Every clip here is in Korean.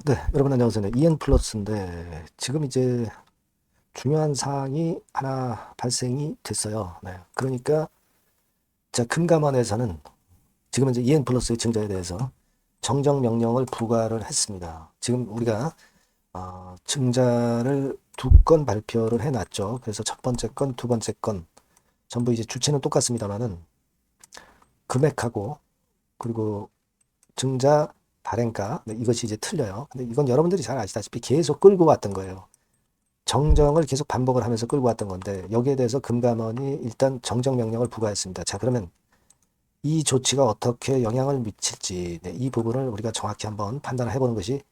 네, 여러분 안녕하세요. 네, EN 플러스인데 지금 이제 중요한 사항이 하나 발생이 됐어요. 네, 그러니까 자 금감원에서는 지금 이제 EN 플러스의 증자에 대해서 정정 명령을 부과를 했습니다. 지금 우리가 증자를 두 건 발표를 해놨죠. 그래서 첫 번째 건, 두 번째 건 전부 이제 주체는 똑같습니다만은 금액하고 그리고 증자 발행가 네, 이것이 이제 틀려요. 근데 이건 여러분들이 잘 아시다시피 계속 끌고 왔던 거예요. 정정을 계속 반복을 하면서 끌고 왔던 건데 여기에 대해서 금감원이 일단 정정 명령을 부과했습니다. 자, 그러면 이 조치가 어떻게 영향을 미칠지 네, 이 부분을 우리가 정확히 한번 판단을 해보는 것이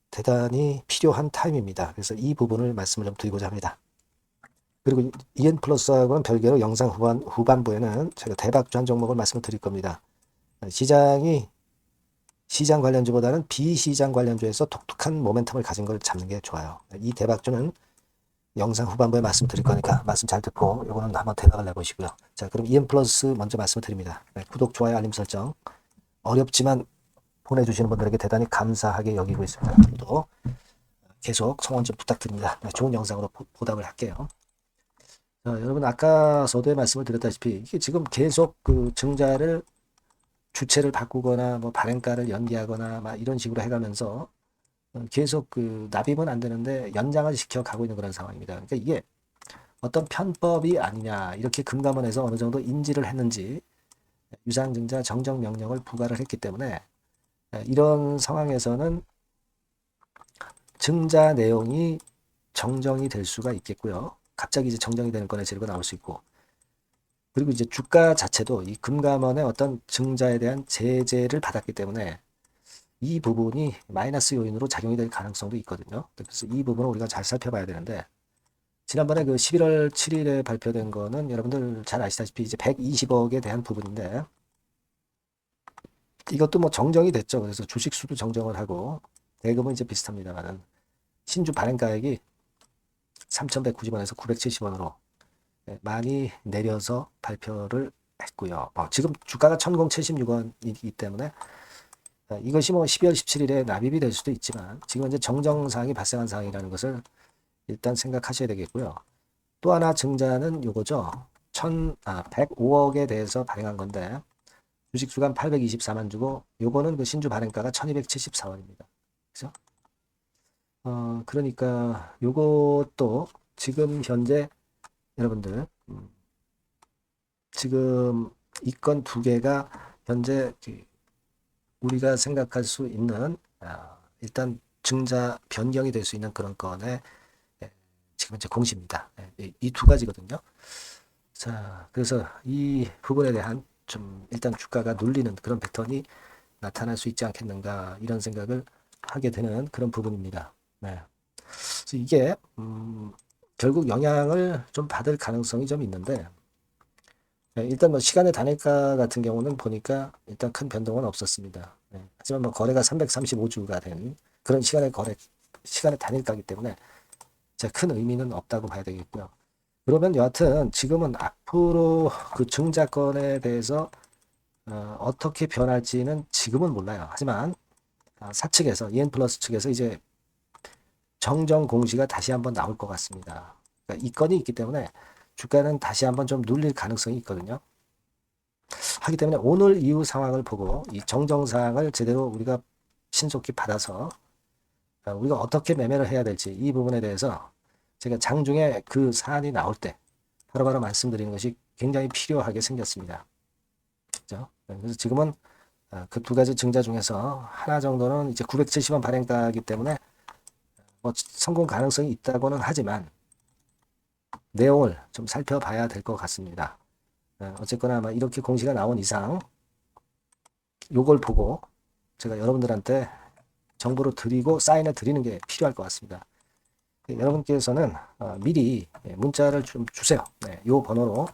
대단히 필요한 타임입니다. 그래서 이 부분을 말씀을 좀 드리고자 합니다. 그리고 EN 플러스하고는 별개로 영상 후반부에는 제가 대박주 한 종목을 말씀을 드릴 겁니다. 시장이 시장 관련주보다는 비시장 관련주에서 독특한 모멘텀을 가진 걸 잡는 게 좋아요. 이 대박주는 영상 후반부에 말씀드릴 거니까 말씀 잘 듣고 요거는 한번 대박을 내보시고요. 자, 그럼 EM 플러스 먼저 말씀을 드립니다. 네, 구독, 좋아요, 알림 설정 어렵지만 보내주시는 분들에게 대단히 감사하게 여기고 있습니다. 앞으로도 계속 성원 좀 부탁드립니다. 네, 좋은 영상으로 보답을 할게요. 자, 여러분 아까 서두에 말씀을 드렸다시피 이게 지금 계속 그 증자를 주체를 바꾸거나 뭐 발행가를 연기하거나 막 이런 식으로 해가면서 계속 그 납입은 안 되는데 연장을 시켜 가고 있는 그런 상황입니다. 그러니까 이게 어떤 편법이 아니냐 이렇게 금감원에서 어느 정도 인지를 했는지 유상증자 정정 명령을 부과를 했기 때문에 이런 상황에서는 증자 내용이 정정이 될 수가 있겠고요. 갑자기 이제 정정이 되는 건의 재료가 나올 수 있고 그리고 이제 주가 자체도 이 금감원의 어떤 증자에 대한 제재를 받았기 때문에 이 부분이 마이너스 요인으로 작용이 될 가능성도 있거든요. 그래서 이 부분을 우리가 잘 살펴봐야 되는데 지난번에 그 11월 7일에 발표된 거는 여러분들 잘 아시다시피 이제 120억에 대한 부분인데 이것도 뭐 정정이 됐죠. 그래서 주식수도 정정을 하고 대금은 이제 비슷합니다만은 신주 발행가액이 3,190원에서 970원으로 많이 내려서 발표를 했고요. 지금 주가가 1,076원이기 때문에 이것이 뭐 12월 17일에 납입이 될 수도 있지만 지금 이제 정정사항이 발생한 사항이라는 것을 일단 생각하셔야 되겠고요. 또 하나 증자는 요거죠. 105억에 대해서 발행한 건데 주식수가 824만 주고 요거는 그 신주 발행가가 1274원입니다. 그죠? 그러니까 요것도 지금 현재 여러분들 지금 이 건 두 개가 현재 우리가 생각할 수 있는 일단 증자 변경이 될 수 있는 그런 건의 지금 현재 공시입니다. 이 두 가지거든요. 자, 그래서 이 부분에 대한 좀 일단 주가가 눌리는 그런 패턴이 나타날 수 있지 않겠는가 이런 생각을 하게 되는 그런 부분입니다. 네. 그래서 이게 결국 영향을 좀 받을 가능성이 좀 있는데 네, 일단 뭐 시간의 단일가 같은 경우는 보니까 일단 큰 변동은 없었습니다. 네. 하지만 뭐 거래가 335주가 된 그런 시간의 단일가이기 때문에 큰 의미는 없다고 봐야 되겠고요. 그러면 여하튼 지금은 앞으로 그 증자권에 대해서 어떻게 변할지는 지금은 몰라요. 하지만 사측에서 EN 플러스 측에서 이제 정정 공시가 다시 한번 나올 것 같습니다. 그러니까 이 건이 있기 때문에 주가는 다시 한번 좀 눌릴 가능성이 있거든요. 하기 때문에 오늘 이후 상황을 보고 이 정정 사항을 제대로 우리가 신속히 받아서 우리가 어떻게 매매를 해야 될지 이 부분에 대해서 제가 장중에 그 사안이 나올 때 바로바로 말씀드리는 것이 굉장히 필요하게 생겼습니다. 그죠? 그래서 지금은 그 두 가지 증자 중에서 하나 정도는 이제 970원 발행가이기 때문에 뭐 성공 가능성이 있다고는 하지만 내용을 좀 살펴봐야 될 것 같습니다. 어쨌거나 아마 이렇게 공시가 나온 이상 요걸 보고 제가 여러분들한테 정보를 드리고 사인을 드리는 게 필요할 것 같습니다. 여러분께서는 미리 문자를 좀 주세요. 네, 요 번호로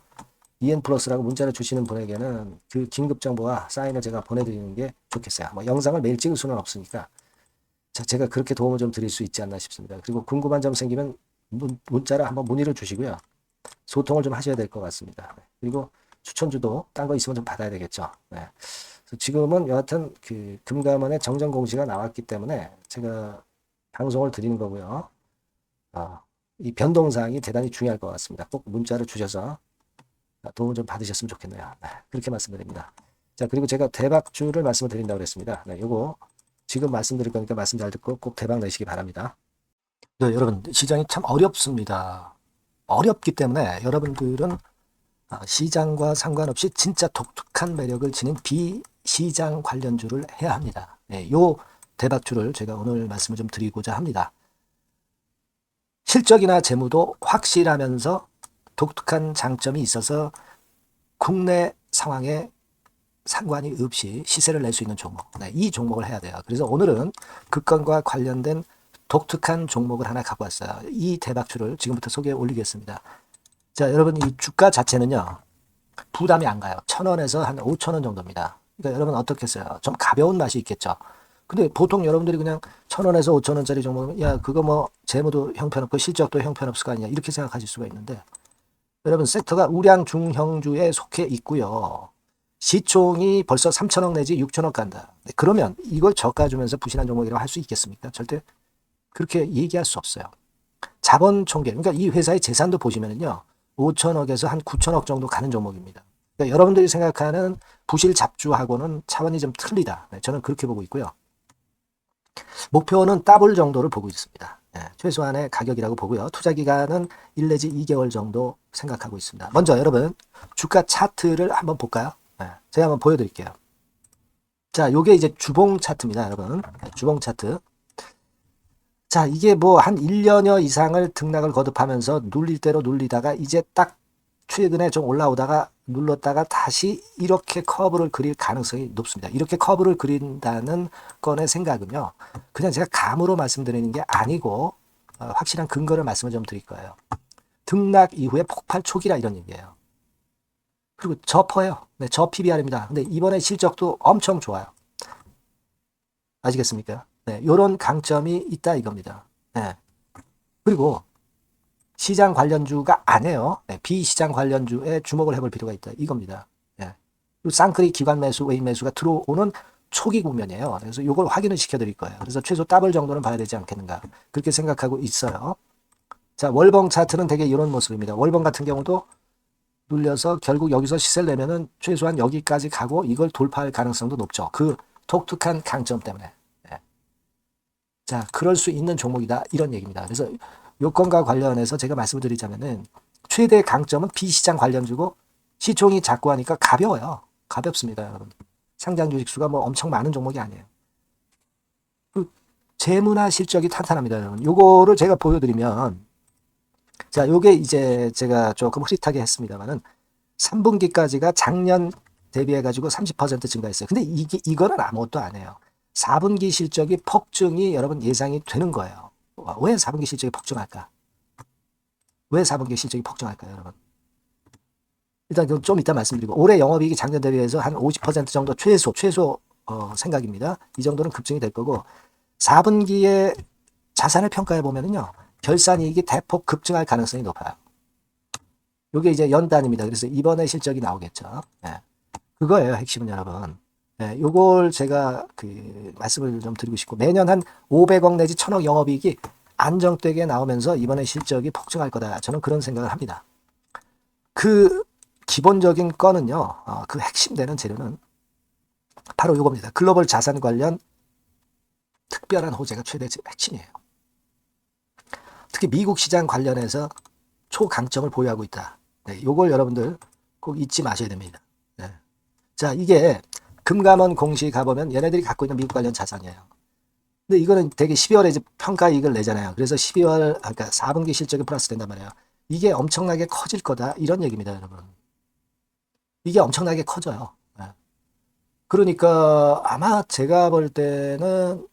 EN 플러스라고 문자를 주시는 분에게는 그 긴급 정보와 사인을 제가 보내드리는 게 좋겠어요. 뭐 영상을 매일 찍을 수는 없으니까 제가 그렇게 도움을 좀 드릴 수 있지 않나 싶습니다. 그리고 궁금한 점 생기면 문자를 한번 문의를 주시고요. 소통을 좀 하셔야 될 것 같습니다. 그리고 추천주도 딴 거 있으면 좀 받아야 되겠죠. 네. 그래서 지금은 여하튼 그 금감원의 정정 공시가 나왔기 때문에 제가 방송을 드리는 거고요. 이 변동사항이 대단히 중요할 것 같습니다. 꼭 문자를 주셔서 도움 좀 받으셨으면 좋겠네요. 네, 그렇게 말씀드립니다. 자, 그리고 제가 대박주를 말씀을 드린다고 그랬습니다. 네, 요거 지금 말씀드릴 거니까 말씀 잘 듣고 꼭 대박 내시기 바랍니다. 네, 여러분, 시장이 참 어렵습니다. 어렵기 때문에 여러분들은 시장과 상관없이 진짜 독특한 매력을 지닌 비시장 관련주를 해야 합니다. 네, 요 대박주를 제가 오늘 말씀을 좀 드리고자 합니다. 실적이나 재무도 확실하면서 독특한 장점이 있어서 국내 상황에 상관이 없이 시세를 낼 수 있는 종목. 네, 이 종목을 해야 돼요. 그래서 오늘은 그 건과 관련된 독특한 종목을 하나 갖고 왔어요. 이 대박주를 지금부터 소개해 올리겠습니다. 자, 여러분 이 주가 자체는요. 부담이 안 가요. 1,000원에서 한 5,000원 정도입니다. 그러니까 여러분 어떻겠어요? 좀 가벼운 맛이 있겠죠. 근데 보통 여러분들이 그냥 1,000원에서 5,000원짜리 종목은 야 그거 뭐 재무도 형편없고 실적도 형편없을 거 아니냐 이렇게 생각하실 수가 있는데 여러분 섹터가 우량 중형주에 속해 있고요. 시총이 벌써 3,000억 내지 6,000억 간다. 그러면 이걸 저가 주면서 부실한 종목이라고 할 수 있겠습니까? 절대 그렇게 얘기할 수 없어요. 자본 총계, 그러니까 이 회사의 재산도 보시면은요, 5,000억에서 한 9,000억 정도 가는 종목입니다. 그러니까 여러분들이 생각하는 부실 잡주하고는 차원이 좀 틀리다. 네, 저는 그렇게 보고 있고요. 목표는 더블 정도를 보고 있습니다. 네, 최소한의 가격이라고 보고요. 투자 기간은 1 내지 2개월 정도 생각하고 있습니다. 먼저 여러분 주가 차트를 한번 볼까요? 네, 제가 한번 보여드릴게요. 자, 요게 이제 주봉 차트입니다, 여러분. 네, 주봉 차트. 자, 이게 뭐 한 1년여 이상을 등락을 거듭하면서 눌릴 대로 눌리다가 이제 딱 최근에 좀 올라오다가 눌렀다가 다시 이렇게 커브를 그릴 가능성이 높습니다. 이렇게 커브를 그린다는 건의 생각은요. 그냥 제가 감으로 말씀드리는 게 아니고 확실한 근거를 말씀을 좀 드릴 거예요. 등락 이후에 폭발 초기라 이런 얘기예요. 그리고 저퍼예요. 네, 저 PBR입니다. 근데 이번에 실적도 엄청 좋아요. 아시겠습니까? 네, 요런 강점이 있다 이겁니다. 네. 그리고 시장 관련주가 아니에요. 네, 비시장 관련주에 주목을 해볼 필요가 있다 이겁니다. 네. 쌍끌이 기관 매수, 외인 매수가 들어오는 초기 국면이에요. 그래서 이걸 확인을 시켜드릴 거예요. 그래서 최소 더블 정도는 봐야 되지 않겠는가 그렇게 생각하고 있어요. 자, 월봉 차트는 되게 이런 모습입니다. 월봉 같은 경우도 눌려서 결국 여기서 시세를 내면은 최소한 여기까지 가고 이걸 돌파할 가능성도 높죠. 그 독특한 강점 때문에. 네. 자, 그럴 수 있는 종목이다 이런 얘기입니다. 그래서 요건과 관련해서 제가 말씀을 드리자면은 최대 강점은 비시장 관련주고 시총이 작고 하니까 가벼워요. 가볍습니다, 여러분. 상장 주식수가 뭐 엄청 많은 종목이 아니에요. 그 재무나 실적이 탄탄합니다, 여러분. 요거를 제가 보여드리면 자, 요게 이제 제가 조금 흐릿하게 했습니다만은 3분기까지가 작년 대비해가지고 30% 증가했어요. 근데 이거는 아무것도 아니에요. 4분기 실적이 폭증이 여러분 예상이 되는 거예요. 왜 4분기 실적이 폭증할까? 왜 4분기 실적이 폭증할까요, 여러분? 일단 좀 이따 말씀드리고 올해 영업이익이 작년 대비해서 한 50% 정도 최소 생각입니다. 이 정도는 급증이 될 거고 4분기에 자산을 평가해 보면은요. 결산이익이 대폭 급증할 가능성이 높아요. 이게 이제 연단입니다. 그래서 이번에 실적이 나오겠죠. 네. 그거예요, 핵심은 여러분. 네, 요걸 제가 말씀을 좀 드리고 싶고 매년 한 500억 내지 1000억 영업이익이 안정되게 나오면서 이번에 실적이 폭증할 거다. 저는 그런 생각을 합니다. 그 기본적인 거는요. 그 핵심되는 재료는 바로 요겁니다. 글로벌 자산 관련 특별한 호재가 최대 핵심이에요. 특히 미국 시장 관련해서 초강점을 보유하고 있다. 네, 요걸 여러분들 꼭 잊지 마셔야 됩니다. 네. 자, 이게 금감원 공시 가보면 얘네들이 갖고 있는 미국 관련 자산이에요. 근데 이거는 되게 12월에 이제 평가이익을 내잖아요. 그래서 12월, 그러니까 4분기 실적이 플러스 된단 말이에요. 이게 엄청나게 커질 거다. 이런 얘기입니다, 여러분. 이게 엄청나게 커져요. 네. 그러니까 아마 제가 볼 때는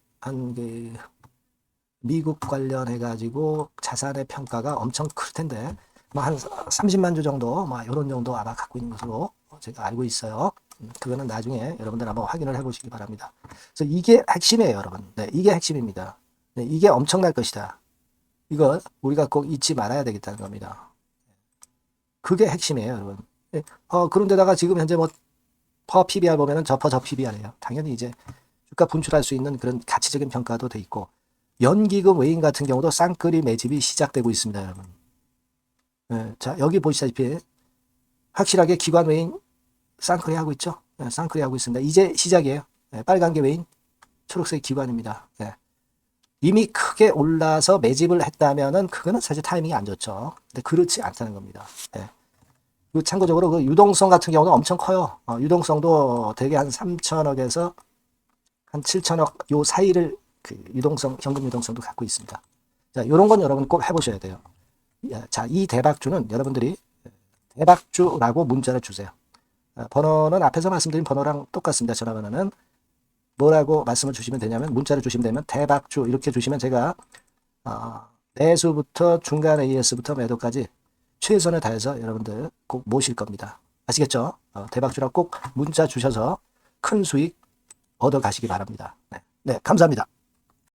미국 관련해가지고 자산의 평가가 엄청 클 텐데, 뭐 한 30만 주 정도, 뭐 이런 정도 아마 갖고 있는 것으로 제가 알고 있어요. 그거는 나중에 여러분들 한번 확인을 해보시기 바랍니다. 그래서 이게 핵심이에요, 여러분. 네, 이게 핵심입니다. 네, 이게 엄청날 것이다. 이거 우리가 꼭 잊지 말아야 되겠다는 겁니다. 그게 핵심이에요, 여러분. 예. 그런데다가 지금 현재 뭐 퍼 PBR 보면은 저 PBR이에요. 당연히 이제 주가 분출할 수 있는 그런 가치적인 평가도 돼 있고, 연기금 외인 같은 경우도 쌍끌이 매집이 시작되고 있습니다, 여러분. 예. 자, 여기 보시다시피 확실하게 기관 외인 쌍끌이 하고 있죠. 예, 쌍끌이 하고 있습니다. 이제 시작이에요. 예, 빨간 게 외인, 초록색 기관입니다. 예. 이미 크게 올라서 매집을 했다면은 그거는 사실 타이밍이 안 좋죠. 근데 그렇지 않다는 겁니다. 예. 그리고 참고적으로 그 유동성 같은 경우는 엄청 커요. 유동성도 대개 한 3천억에서 한 7천억 요 사이를 그 유동성, 현금 유동성도 갖고 있습니다. 자, 이런 건 여러분 꼭 해보셔야 돼요. 자, 이 대박주는 여러분들이 대박주라고 문자를 주세요. 번호는 앞에서 말씀드린 번호랑 똑같습니다. 전화번호는 뭐라고 말씀을 주시면 되냐면, 문자를 주시면 되면 대박주 이렇게 주시면 제가 매수부터 중간 AS부터 매도까지 최선을 다해서 여러분들 꼭 모실 겁니다. 아시겠죠? 대박주라고 꼭 문자 주셔서 큰 수익 얻어 가시기 바랍니다. 네, 네, 감사합니다.